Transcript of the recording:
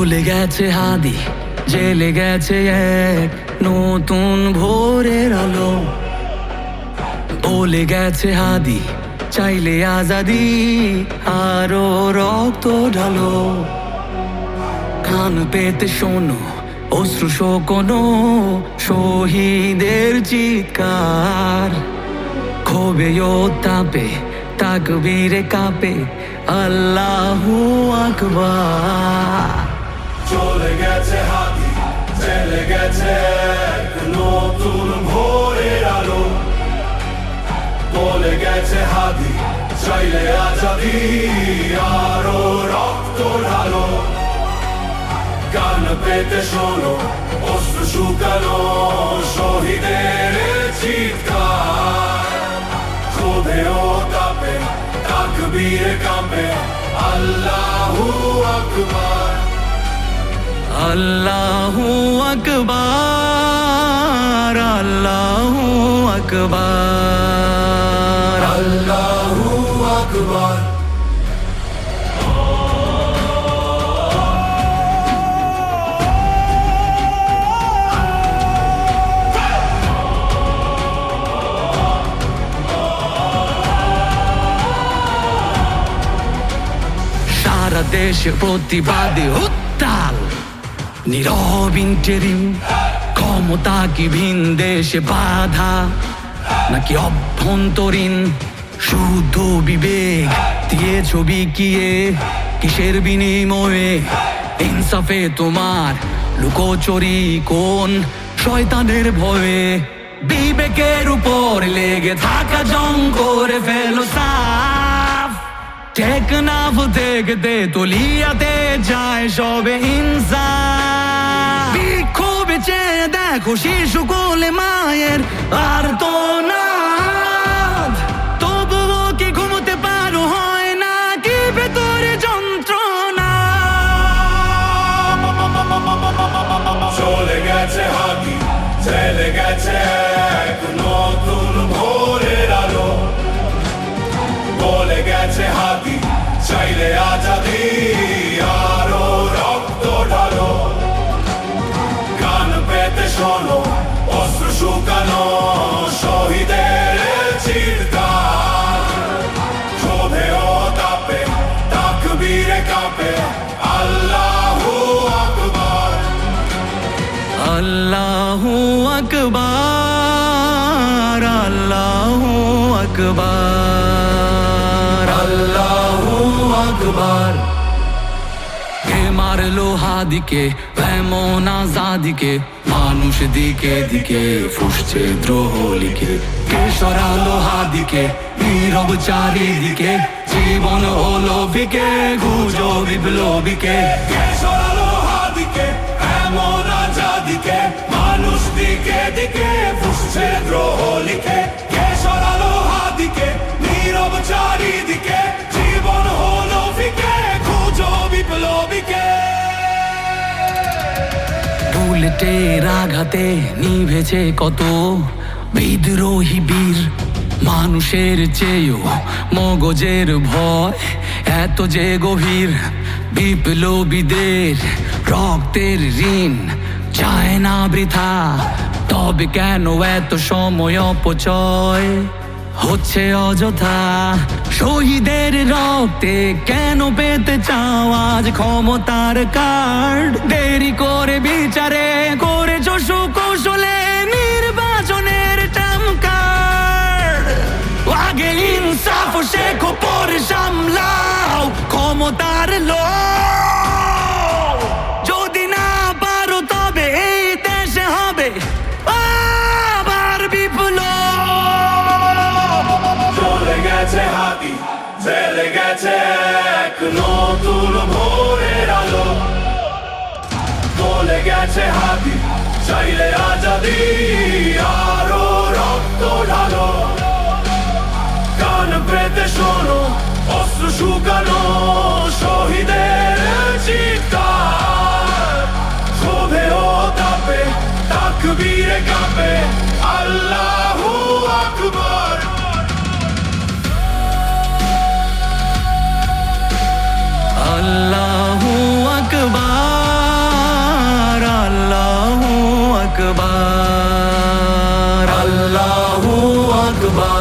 চলে গেছে হাদি, জেলে গেছে এক নতুন ভোরের আলো। বলে গেছে হাদি, চাইলে আজাদি, আরো রক্ত ঢালো। কান পেতে শোনো অশ্রু শোকনো শহীদের চিৎকার। ক্ষোভে ও তাপে তাকবীরে কাঁপে আল্লাহু আকবার। চলে গেছে হাদি, চলে গেছে এক নতুন ভোরের আলো। বলে গেছে হাদি, চাইলে আজাদি, আরো রক্ত ঢালো। কান পেতে শোনো অশ্রু শুকানো শহীদের চিৎকার। ক্ষোভে ও তাপে তাকবীরে কাঁপে আল্লাহু আকবার। আল্লাহু আকবার, আল্লাহু আকবার, আল্লাহু আকবার। সারা দেশে প্রতিবাদে উত্তাল, নীরব ইন্টেরিম। ক্ষমতা কি ভিন দেশে বাধা নাকি অভ্যন্তরীণ? শুদ্ধ বিবেক দিয়ে ছবি কিয়ে কিসের বিনিময়ে? ইনসাফে তোমার লুকোচুরি কোন শয়তানের ভয়ে? বিবেকের উপর লেগে থাকা জং করে ফেলো সাফ। টেকনাফ থেকে তেতুলিয়াতে যায় সবে ইনসাফ। বিক্ষোভে চেয়ে দেখো শিশু কোলে মায়ের আর তো না। তবুও কি ঘুমোতে পারো হয় না কি ভেতরে যন্ত্রণা? চলে গেছে হাদি, চলে গেছে এক নতুন ভোরের আলো। বলে গেছে হাদি, চাইলে আজাদি, আরো রক্ত ঢালো। কান পেতে শোনো অশ্রু শুকানো শহীদের চিৎকার। ক্ষোভে ও তাপে তাকবীরে কাঁপে আল্লাহু আকবার। আল্লাহু আকবার, আল্লাহু আকবার, আল্লাহু আকবার। কে মারলো হাদিকে এমন আজাদিকে? মানুষ দিকে দিকে ফুসছে দ্রোহ লিখে। কে সরালো হাদিকে নীরব চারিদিকে? জীবন হলো বিকে গুজো বিপ্লবীকে। কে সরালো হাদিকে এমন আজাদিকে? মানুষ দিকে দিকে ফুসছে দ্রোহ লিখে। কে সরালো হাদিকে নীরব চারিদিকে? জীবন হলো ফিকে খুঁজো বিপ্লবীকে। বুলেটের আঘাতে নিভেছে কত বিদ্রোহী বীর। মানুষের চেয়েও মগজের ভয় এত যে গভীর। বিপ্লবীদের রক্তের ঋণ চায় না বৃথা। তবে কেন এত সময় অপচয় হচ্ছে অযথা? শহীদের রক্তে কেন পেতে চাও আজ ক্ষমতার কার্ড? দেরি করে বিচারে করেছ সুকৌশলে নির্বাচনের টার্ম কার্ড। আগে ইনসাফ শেখো পরে সামলাও ক্ষমতার লোভ। যদি না পারো তবে এই দেশে হবে আবার বিপ্লব। চলে গেছে হাদি, চলে গেছে এক নতুন ভোরের আলো। বলে গেছে হাদি, চাইলে আজাদি, আরো রক্ত ঢালো। কান পেতে শোনো অশ্রু শুকানো শহীদের চিৎকার। ক্ষোভে ও তাপে তাকবীরে কাঁপে আল্লাহু আকবার। আল্লাহু আকবার। আকবার আল্লাহু আকবার